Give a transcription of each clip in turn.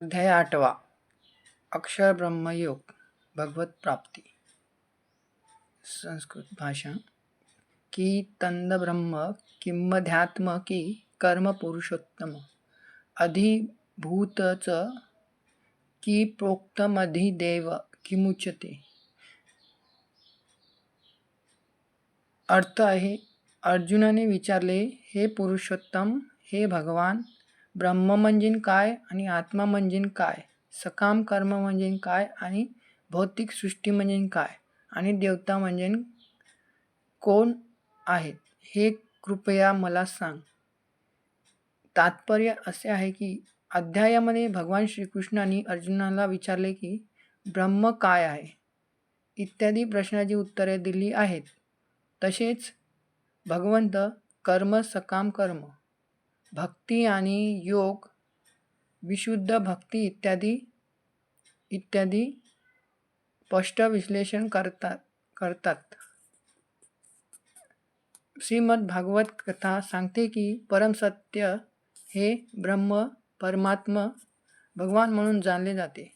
अध्याय 8वा अक्षर ब्रह्मयोग भगवत प्राप्ती संस्कृत भाषा की तंद ब्रह्म किंमध्यात्म की कर्म पुरुषोत्तम अधिभूतच की प्रोक्तमधिदेव किमुच्यते। अर्थ आहे, अर्जुनाने विचारले, हे पुरुषोत्तम, हे भगवान, ब्रह्म म्हणजे काय आणि आत्मा म्हणजे काय, सकाम कर्म म्हणजे काय आणि भौतिक सृष्टी म्हणजे काय आणि देवता म्हणजे कोण आहेत, हे कृपया मला सांग. तात्पर्य असे आहे की अध्यायामध्ये भगवान श्रीकृष्णांनी अर्जुनाला विचारले की ब्रह्म काय आहे इत्यादी प्रश्नाची उत्तरे दिली आहेत. तसेच भगवंत कर्म, सकाम कर्म, भक्ती आणि योग, विशुद्ध भक्ती इत्यादी इत्यादी स्पष्ट विश्लेषण करतात. श्रीमद भागवत कथा सांगते की परम सत्य हे ब्रह्म, परमात्मा, भगवान म्हणून जाणले जाते.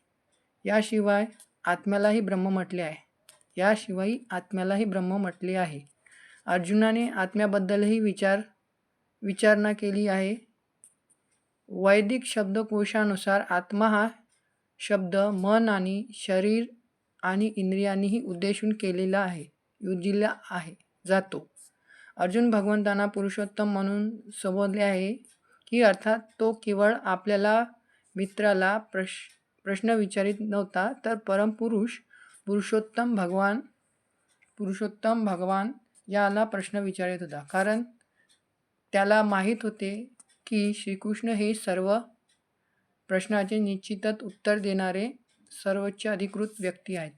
याशिवाय आत्म्यालाही ब्रह्म म्हटले आहे. अर्जुनाने आत्म्याबद्दलही विचारणा केली आहे. वैदिक शब्दकोशानुसार आत्मा हा शब्द मन आणि शरीर आणि इंद्रियांनीही उद्देशून युजिला जातो. अर्जुन भगवंतांना पुरुषोत्तम म्हणून संबोधले आहे की अर्थात तो केवळ आपल्याला मित्राला प्रश्न विचारित नव्हता, तर पुरुषोत्तम भगवान याला प्रश्न विचारित होता. कारण त्याला माहीत होते की श्रीकृष्ण हे सर्व प्रश्नाचे निश्चितच उत्तर देणारे सर्वोच्च अधिकृत व्यक्ती आहेत.